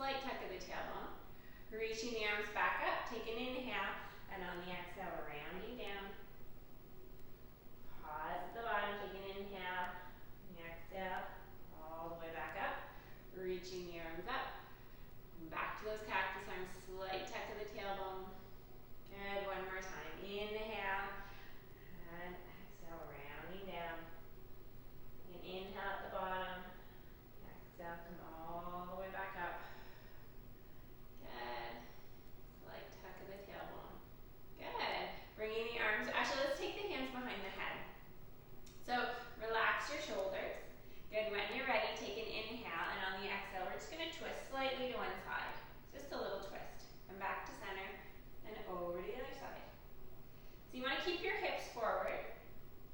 slight tuck of the tailbone. Reaching the arms back up, take an inhale, and on the exhale, rounding down. Pause at the bottom, take an inhale, and exhale, all the way back up. Reaching the arms up. Back to those cactus arms, slight tuck of the tailbone. Good, one more time. Inhale, and exhale, rounding down. You can inhale at the bottom. Exhale, come all the way back up. Good. Slight tuck of the tailbone. Good. Bringing the arms, actually let's take the hands behind the head. So relax your shoulders. Good, when you're ready, take an inhale, and on the exhale, we're just going to twist slightly to one side. Just a little twist. Come back to center, and over to the other side. So you want to keep your hips forward.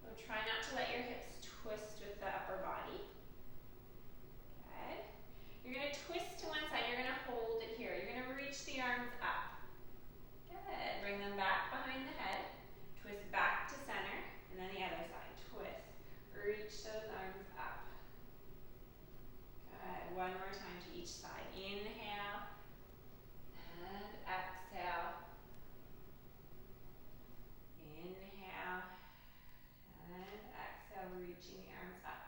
So try not to let your hips twist with the upper body. Good. You're going to twist to one side. You're going to hold it here. You're going to reach the arms up. Good. Bring them back behind the head. Twist back to center, and then the other side. Twist. Reach those arms up. Good. One more time to each side. Inhale and exhale. Inhale and exhale, reaching the arms up.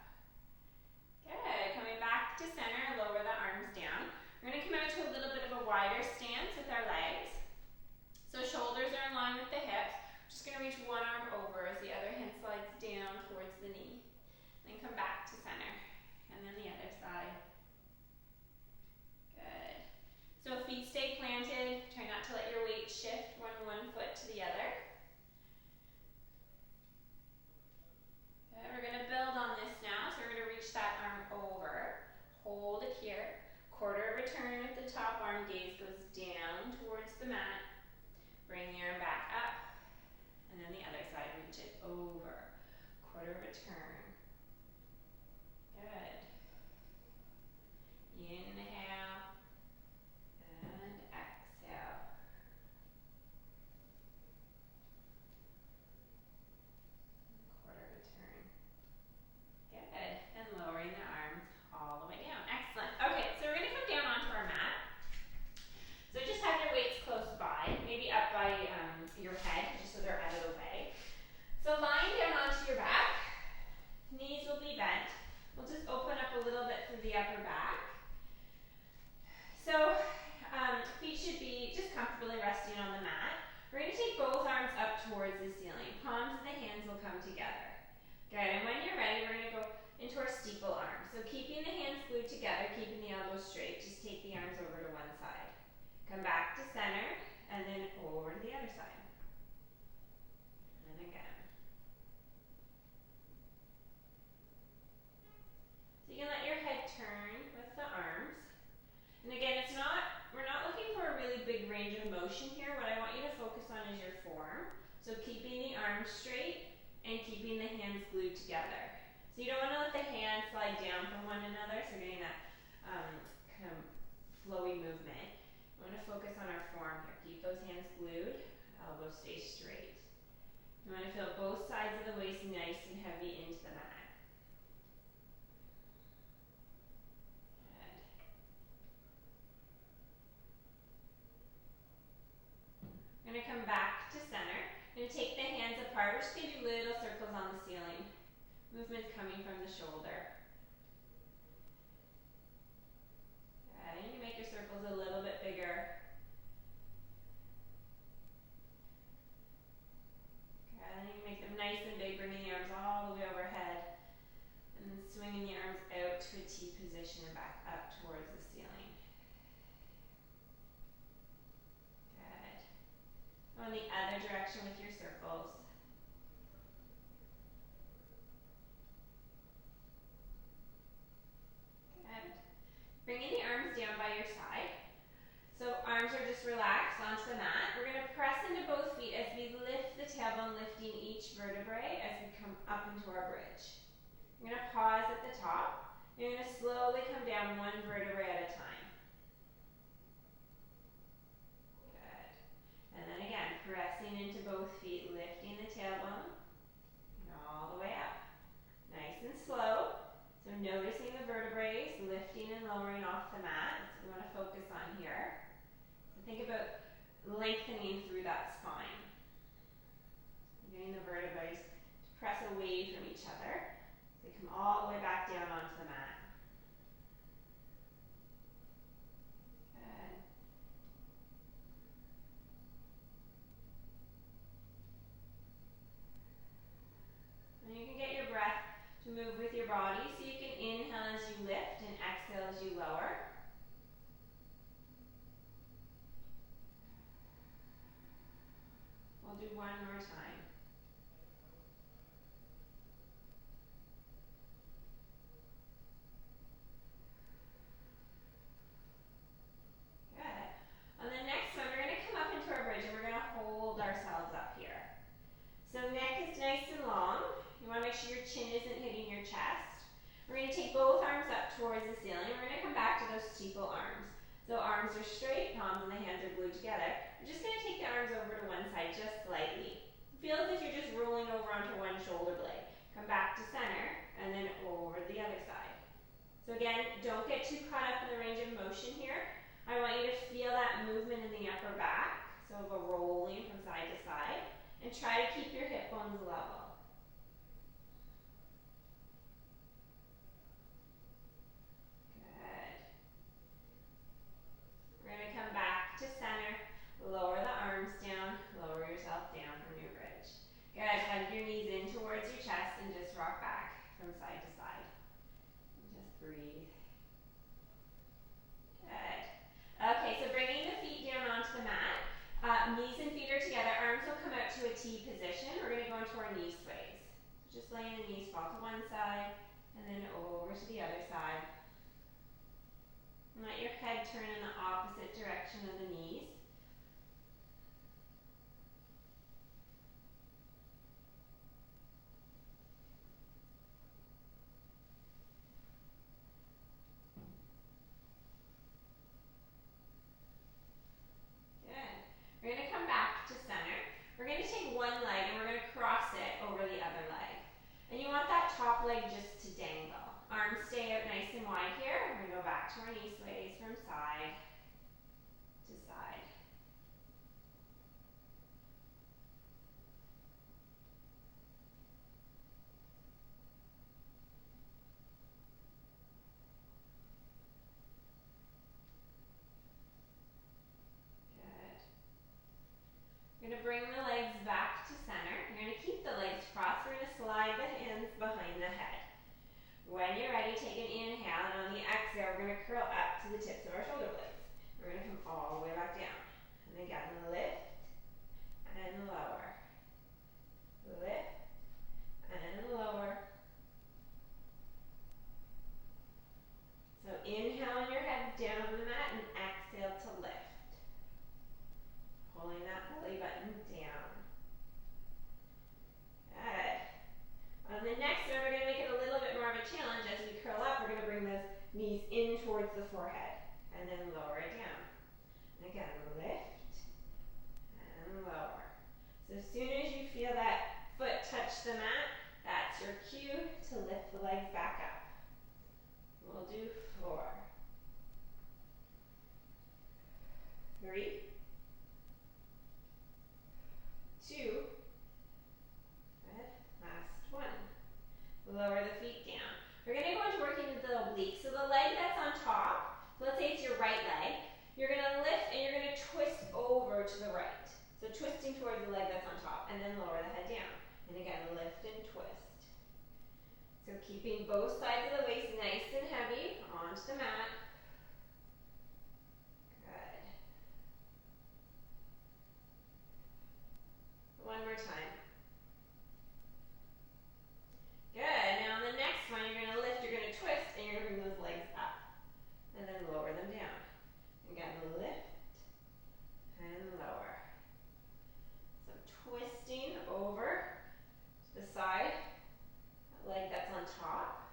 Good. Coming back to center, lower the arms down. We're going to come out to a little bit of a wider stance with our legs. So shoulders are in line with the hips. We're just going to reach one arm over as the other hand slides down towards the knee. Then come back to center. And then the other side. Good. So feet stay planted. Try not to let your weight shift one foot to the other. Good. We're going to build on this now. So we're going to reach that arm over. Hold it here. Quarter return at the top. Arm gaze goes down towards the mat. Bring the arm back up. And then the other side, reach it over. Quarter return. Good. Inhale and exhale. Quarter return. Good. And lowering the arms all the way down. Excellent. Okay, so we're going to come down onto our mat. So just have your weights close by, maybe up by your head, just so they're out of the way. So lying down onto your back, knees will be bent. We'll just open up a little bit through the upper back. So feet should be just comfortably resting on the mat. We're going to take both arms up towards the ceiling. Palms of the hands will come together. Good, and when you're ready, we're going to go into our steeple arms. So keeping the hands glued together, keeping the elbows straight, just take the arms over to one side. Come back to center, and then over to the other side. And then again. So you can let your head turn with the arms. And again, we're not looking for a really big range of motion here. What I want you to focus on is your form. So keeping the arms straight and keeping the hands glued together. So you don't want to let the hands slide down from one another, so getting that kind of flowy movement. We want to focus on our form here. Keep those hands glued, elbows stay straight. You want to feel both sides of the waist nice and heavy into the mat. Good. We're going to come back to center. We're going to take the hands apart. We're just going to do little circles on the ceiling. Movement coming from the shoulder. Good. And you can make your circles a little bit bigger. Good. And you can make them nice and big, bringing the arms all the way overhead. And then swinging the arms out to a T position and back up towards the ceiling. Good. On the other direction with your circles. Good. Bringing the arms down by your side. So arms are just relaxed onto the mat. We're going to press into both feet as we lift the tailbone, lifting each vertebrae as we come up into our bridge. You're going to pause at the top. You're going to slowly come down one vertebrae at a time. Good. And then again, pressing into both feet, lifting the tailbone, and all the way up. Nice and slow. So noticing the vertebrae, lifting and lowering off the mat. That's what we want to focus on. lengthening through that spine. Getting the vertebrae to press away from each other. They come all the way back down onto the mat. Good. And you can get your breath to move with your body, so you can inhale as you lift and exhale as you lower. We'll do one more time. Good. On the next one, we're going to come up into our bridge and we're going to hold ourselves up here. So neck is nice and long. You want to make sure your chin isn't hitting your chest. We're going to take both arms up towards the ceiling. We're going to come back to those steeple arms. So arms are straight, palms and the hands are glued together. We're just going to take the arms over to one side just slightly. Feel as if you're just rolling over onto one shoulder blade. Come back to center and then over the other side. So again, don't get too caught up in the range of motion here. I want you to feel that movement in the upper back, so of a rolling from side to side, and try to keep your hip bones level. Good. We're going to come back to center, lower the arms down, lower yourself down from your bridge. Good, hug your knees in towards your chest and just rock back from side to side. And just breathe. Good. Okay, so bringing the feet down onto the mat. Knees and feet are together. Arms will come out to a T position. We're going to go into our knee sways. Just letting the knees fall to one side and then over to the other side. And let your head turn in the opposite direction of the knees. We're going to come back to center. We're going to take one leg and we're going to cross it over the other leg. And you want that top leg just to dangle. Arms stay out nice and wide here. We're going to go back to our knee sways from side to side. We're going to bring the legs back to center. You're going to keep the legs crossed. We're going to slide the hands behind the head. When you're ready, take an inhale, and on the exhale, we're going to curl up to the tips of our shoulder blades. We're going to come all the way back down. And again, lift and lower. Lift and lower. So inhale on your head down on the mat and exhale to lift. Pulling that belly button down. Good. On the next one, we're going to make it a little bit more of a challenge. As we curl up, we're going to bring those knees in towards the forehead and then lower it down. And again, lift and lower. So as soon as you feel that foot touch the mat, that's your cue to lift the legs back up. We'll do 4, 3, 2, good, last one. Lower the feet down. We're going to go into working with the obliques. So the leg that's on top, so let's say it's your right leg, you're going to lift and you're going to twist over to the right. So twisting towards the leg that's on top, and then lower the head down. And again, lift and twist. So keeping both sides of the waist nice and heavy onto the mat. Good. One more time. Good. Now on the next one, you're going to lift, you're going to twist, and you're going to bring those legs up. And then lower them down. Again, lift and lower. So twisting over to the side, that leg that's on top.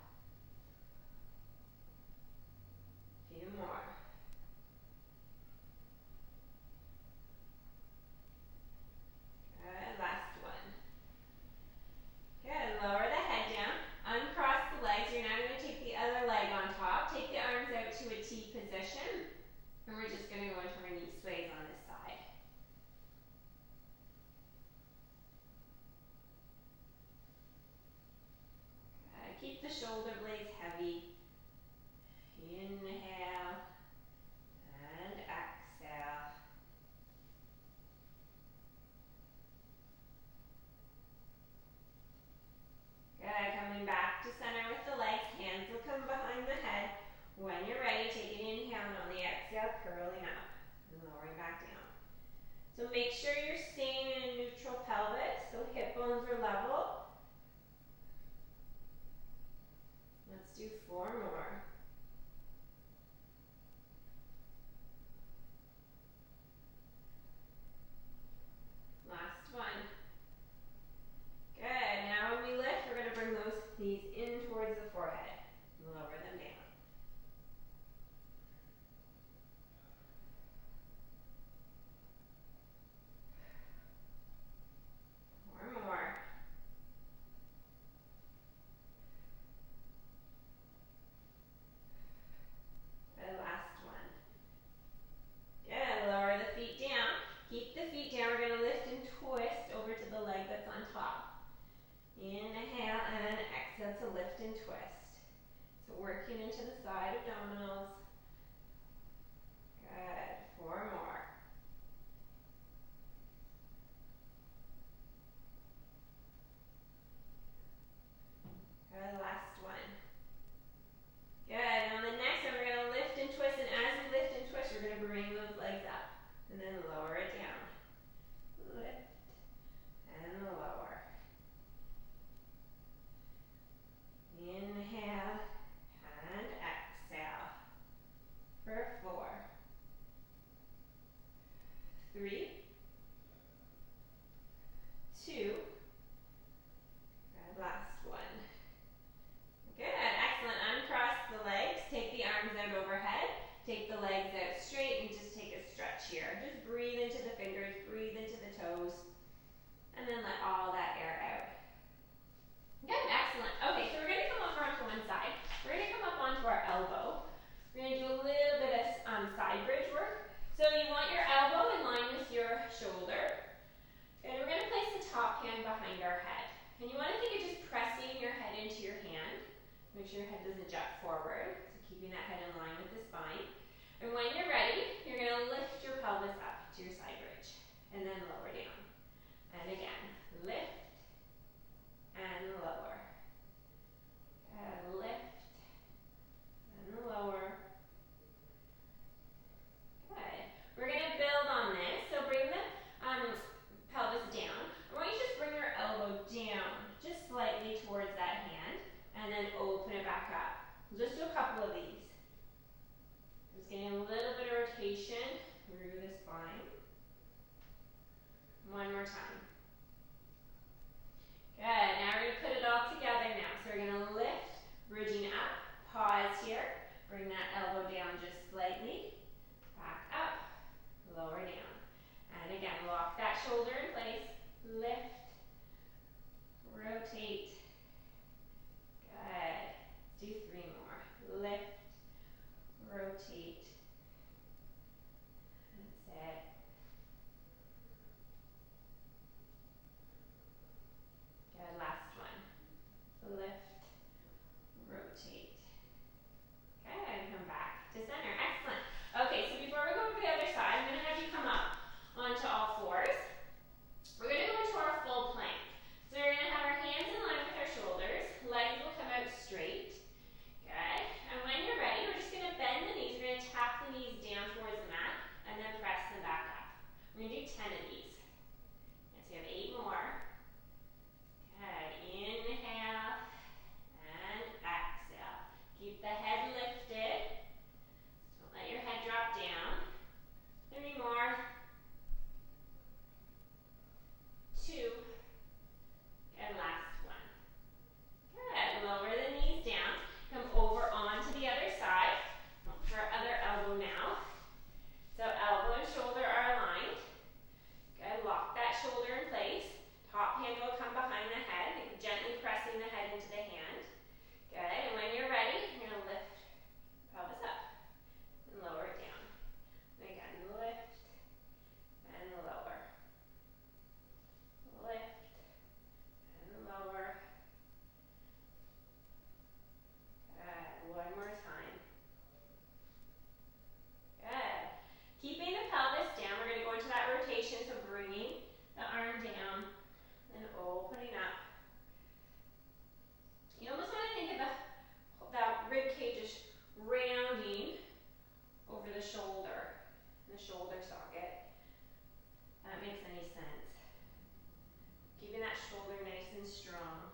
exhale, curling up and lowering back down. So make sure you're staying in a neutral pelvis, so hip bones are level. Let's do 4 more. Last one. Good. Now when we lift, we're going to bring those knees in towards the forehead. Lower them down. 4 more. Good. Last one. Good. Lower the feet down. Keep the feet down. We're going to lift and twist over to the leg that's on top. Inhale and exhale to lift and twist. So working into the side abdominals. Good. 4 more. Good. Last one. Good. On the next one, we're going to lift and twist. And as we lift and twist, we're going to bring those legs up. And then lower it down. Lift and lower. Inhale and exhale. For 4. 3. 2. Good. Last one. Good. Excellent. Uncross the legs. Take the arms out overhead. Take the legs out straight and just take a stretch here. Just breathe into the fingers, breathe into the toes, and then let all that air out. Good. Excellent. Okay, so we're going to come over onto one side. We're going to come up onto our elbow. We're going to do a little bit of side bridge work. So you want your elbow in line with your shoulder. And we're going to place the top hand behind our head. And you want to think of just pressing your head into your hand. Make sure your head doesn't jut forward. So keeping that head in line with the spine. And when you're ready, you're going to lift your pelvis up to your side bridge. And then lower down. And again, lift and lower. Lift and lower. Good. We're going to build on this. So bring the pelvis down. I want you to just bring your elbow down, just slightly towards that hand, and then open it back up. We'll just do a couple of these. Just getting a little bit of rotation through the spine. One more time. Good. Now we're going to put it all together now. So we're going to lift, bridging up, pause here, bring that elbow down just slightly, back up, lower down. And again, lock that shoulder in place, lift, rotate. Good. Do 3 more. Lift, rotate. That's it. Good. Last one. Lift, rotate. Good. Come back to center. Excellent. Okay, so before we go over the other side, I'm going to have you come up onto all 4s. We're going to go into our full plank. So we're going to have our hands in line with our shoulders. Legs will come out straight. Good. And when you're ready, we're just going to bend the knees. We're going to tap the knees down towards the mat and then press them back up. We're going to do 10 of these. And so we have 8 more. Good. Inhale and exhale. Keep the head lifted. Don't let your head drop down. 3 more. 2. And last one. Good. Lower the knees down. Come over onto the other side. Look for our other elbow now. So elbow and shoulder are aligned. Good. the shoulder socket. If that makes any sense. Keeping that shoulder nice and strong.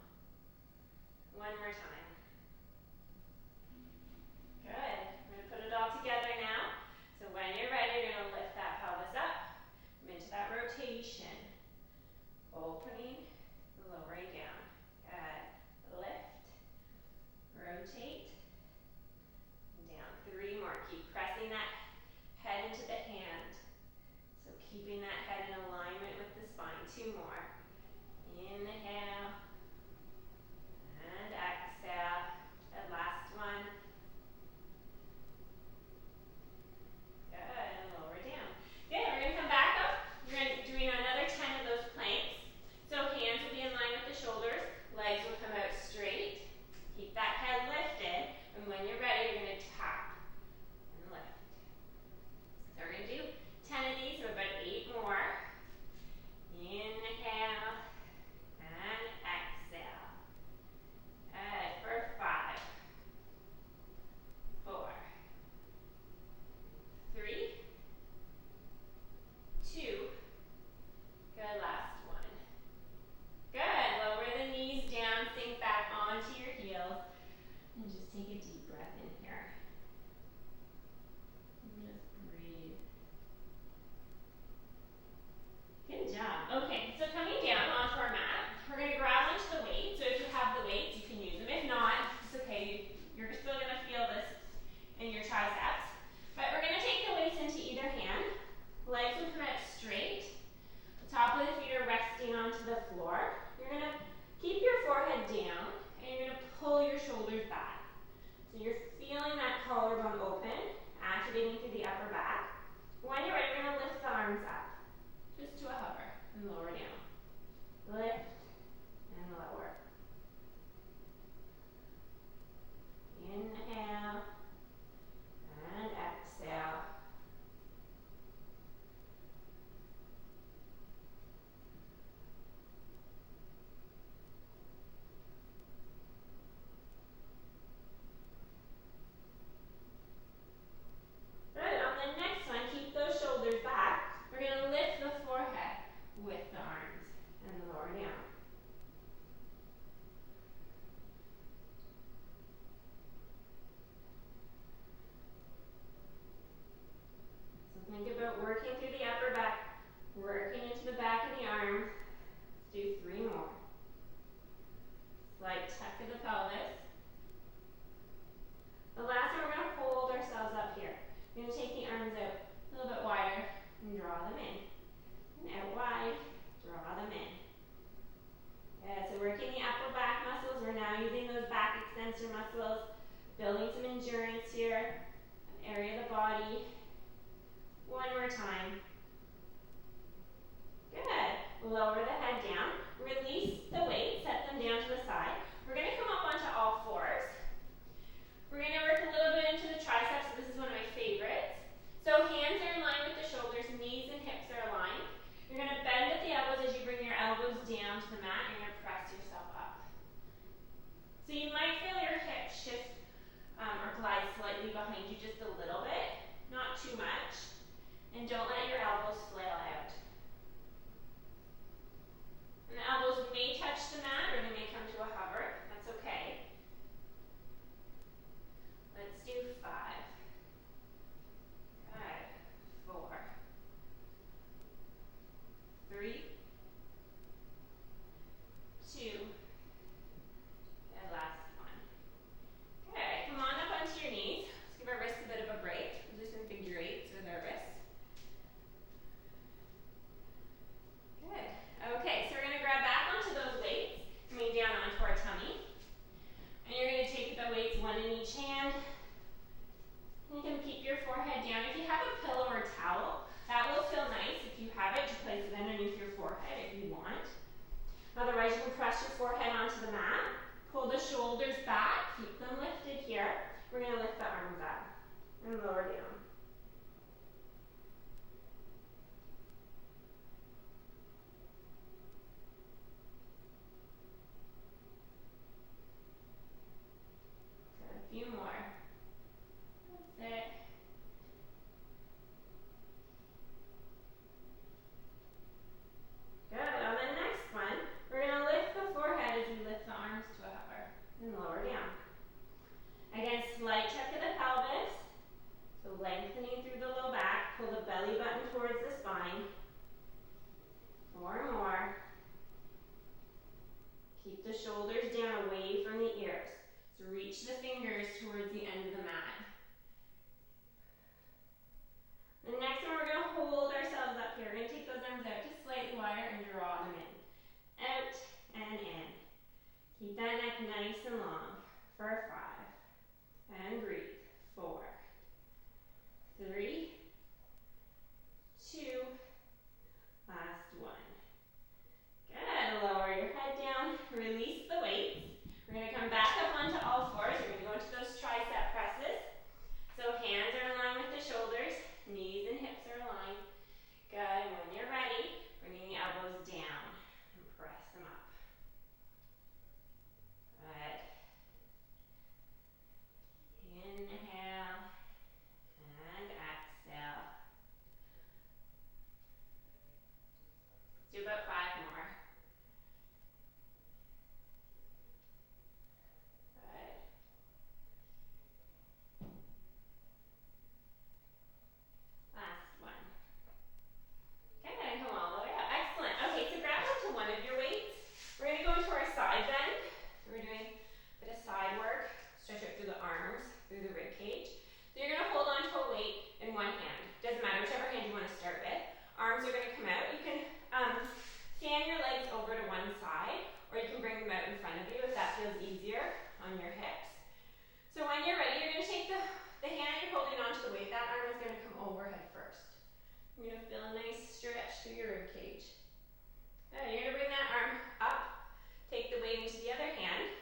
One more time. Good. We're going to put it all together now. So when you're ready, you're going to lift that pelvis up, come into that rotation. Opening, lowering down. Good. Lift, rotate, and down. 3 more. Keep pressing that head into the hand. So keeping that head in alignment with the spine. 2 more. Inhale and exhale. That last one. Good. And lower down. Good. We're going to come back up. We're doing another 10 of those planks. So hands will be in line with the shoulders. Legs will come out straight. Keep that head lifted. And when you're ready, you're going to tap and lift. So we're going to do 10 of these, so about 8 more. Inhale and exhale. Good. For 5, 4, 3, 2. Good. Last one. Good. Lower the knees down, sink back onto your heels, and just take a deep breath in here. And just breathe. Good job. Okay, so coming down onto our mat, we're going to grab onto the weights. So if you have the weights, you can use them. If not, it's okay. You're still going to feel this in your triceps. But we're going to take the weights into either hand. Legs will come out straight. The top of the feet are resting onto the floor. You're going to keep your forehead down, and you're going to pull your shoulders back. So you're feeling that collarbone open, activating through the upper back. When you're ready, you're going to lift the arms up. Just to a hover and lower down. Lift and lower. Inhale and exhale. Good. On the next one, keep those shoulders back. We're going to lift the forehead with the arms and lower down. So think about working through the upper back, working into the back of the arms. Let's do 3 more. Slight tuck of the pelvis. The last one, we're going to hold ourselves up here. We're going to take the arms out a little bit wider and draw them in. And out wide, draw them in. Good. So working the upper back muscles. We're now using those back extensor muscles, building some endurance here, an area of the body. One more time. Good. Lower the head down. Release the weight. Set them down to the side. We're going to come up onto all 4s. We're going to work a little bit into the triceps. So this is one of my favorites. So hands are in line with the shoulders. Knees and hips are aligned. You're going to bend at the elbows as you bring your elbows down to the mat. You're going to press yourself up. So you might feel your hips shift or glide slightly behind you just a little bit. Not too much. And don't let belly button towards the spine. 4 more. Keep the shoulders down away from the ears. So reach the fingers towards the end of the mat. The next one, we're going to hold ourselves up here. We're going to take those arms out just slightly wider and draw them in. Out and in. Keep that neck nice and long for 5. And breathe. 4, 3, 2, last one. Good. Lower your head down. Release the weights. We're going to come back up onto all fours. We're going to go into those tricep presses. So hands are in line with the shoulders. Knees and hips are aligned. Good. When you're ready, bringing the elbows down and press them up. Good. Inhale and exhale. Let's do about 5 more. Good. Last one. Good, and come all the way up. Excellent. Okay, so grab onto one of your weights. We're going to go into our side bend. We're doing a bit of side work. Stretch out through the arms, through the rib cage. So you're going to hold onto a weight in one hand. Doesn't matter whichever hand you want to start with. Arms are going to come out. You can fan your legs over to one side, or you can bring them out in front of you if that feels easier on your hips. So when you're ready, you're going to take the hand you're holding onto the weight. That arm is going to come overhead first. You're going to feel a nice stretch through your rib cage. Good. You're going to bring that arm up, take the weight into the other hand.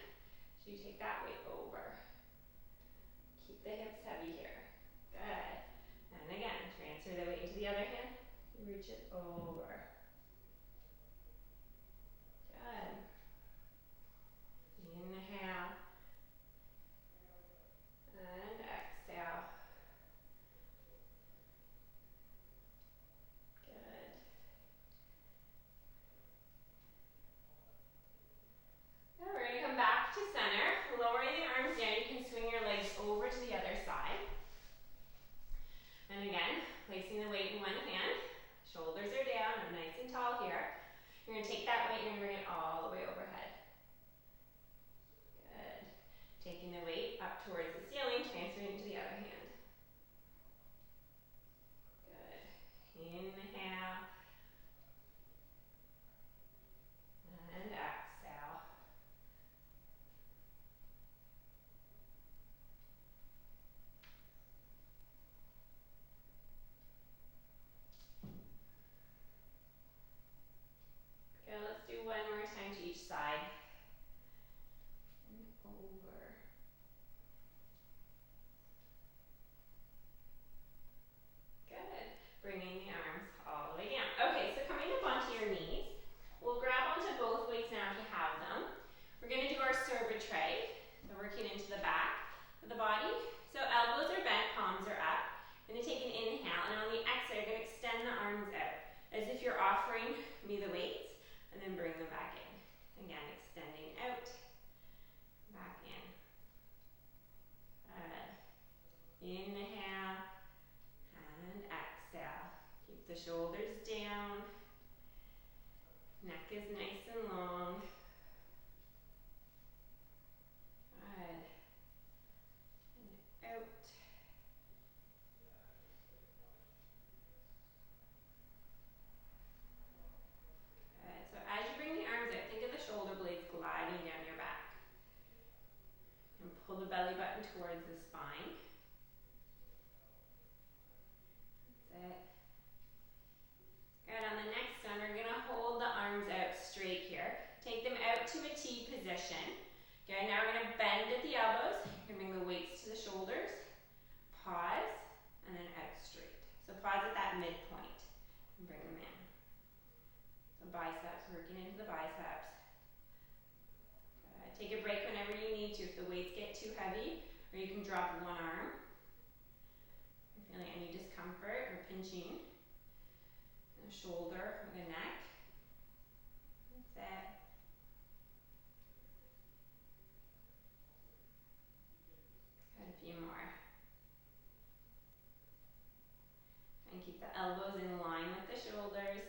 So you take that weight over. Keep the hips heavy here. Good. And again, transfer the weight into the other hand. Reach it over. Good. Inhale. And exhale. Good. Now we're going to come back to center. Lowering the arms down, you can swing your legs over to the other side. And again, placing the weight in one hand. Shoulders are down, I'm nice and tall here. You're going to take that weight and you're going to bring it all the way overhead. Good. Taking the weight up towards the ceiling, transferring it to the other hand. Good. Inhale. And exhale. Okay, let's do one more time to each side. And over. Good. Bringing the arms all the way down. Okay, so coming up onto your knees, we'll grab onto both weights now if you have them. We're going to do our cervic-tray. So working into the back of the body. So elbows are bent, palms are up. Going to take an inhale, and on the exhale, you're going to extend the arms out as if you're offering me the weights, and then bring them back in. Again, extending out, back in. Good. Inhale and exhale. Keep the shoulders down. Neck is nice and long. Good. And out. Good. So as you bring the arms out, think of the shoulder blades gliding down your back. And pull the belly button towards the spine. That's it. Good. On the next one, we're going to hold the arms out straight here. Take them out to a T position. Okay, now we're going to bend at the elbows. You're going to bring the weights to the shoulders. Pause, and then out straight. So pause at that midpoint and bring them in. So biceps, working into the biceps. Take a break whenever you need to if the weights get too heavy, or you can drop one arm. If you're feeling any discomfort or pinching in the shoulder or the neck. That's it. Got a few more. And And keep the elbows in line with the shoulders.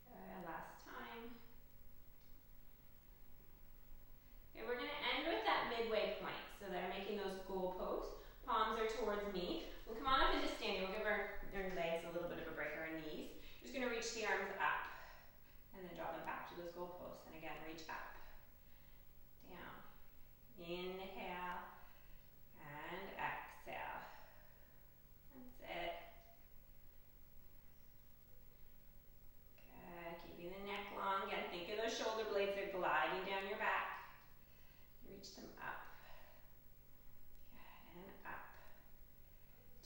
Good, last time. Okay, we're going to end with that midway point. So that I'm making those goal posts. Palms are towards me. We'll come on up into standing. We'll give our legs a little bit of a break, our knees. We're just going to reach the arms up. And then draw them back to those goal posts. And again, reach up. Down. Inhale. And exhale. That's it. Good. Keeping the neck long. Again, think of those shoulder blades. They're gliding down your back. Reach them up. Good. And up.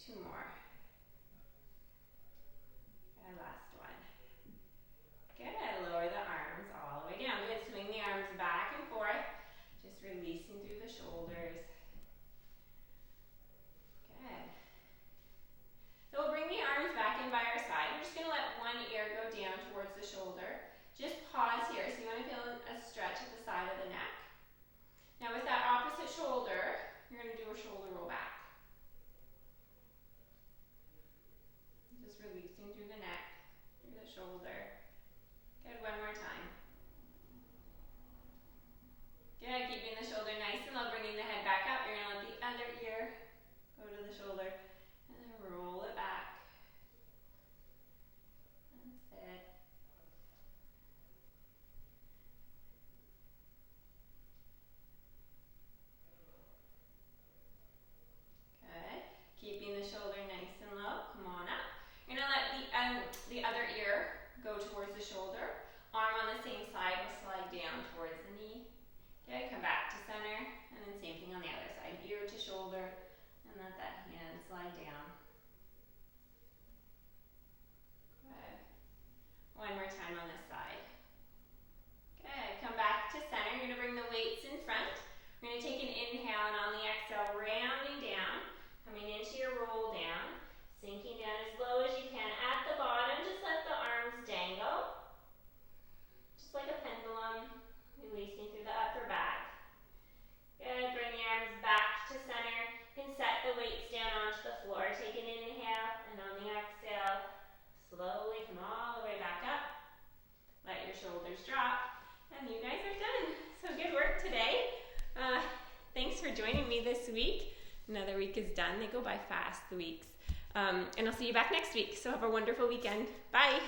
2 more. Good. Last one. Good. Lower the arms all the way down. Good. Swing the arms back and forth. Just releasing through the shoulders. Good. So we'll bring the arms back in by our side. We're just going to let one ear go down towards the shoulder. Just pause here. So you want to feel a stretch at the side of the neck. Now with that opposite shoulder, you're going to do a shoulder roll back. Just releasing through the neck, through the shoulder. Good, one more time. Good, keeping the shoulder nice and low, bringing the head back up. You're going to let the other ear go to the shoulder and then roll it back. That's it. Good, keeping the shoulder nice and low. Come on up. You're going to let the other ear go towards the shoulder. Arm on the same side will slide down towards the knee. Okay, come back to center, and then same thing on the other side. Ear to shoulder, and let that hand slide down. Good. One more time on this side. Good. Come back to center. You're going to bring the weights in front. We're going to take an inhale, and on the exhale, rounding down, coming into your roll down, sinking down as low as you can. At the bottom, just let the arms dangle, just like a pendulum, releasing through the upper back. Good. Bring the arms back to center. You can set the weights down onto the floor. Take an inhale, and on the exhale, slowly come all the way back up. Let your shoulders drop, and you guys are done. So good work today. Thanks for joining me this week. Another week is done. They go by fast, the weeks. And I'll see you back next week. So have a wonderful weekend. Bye.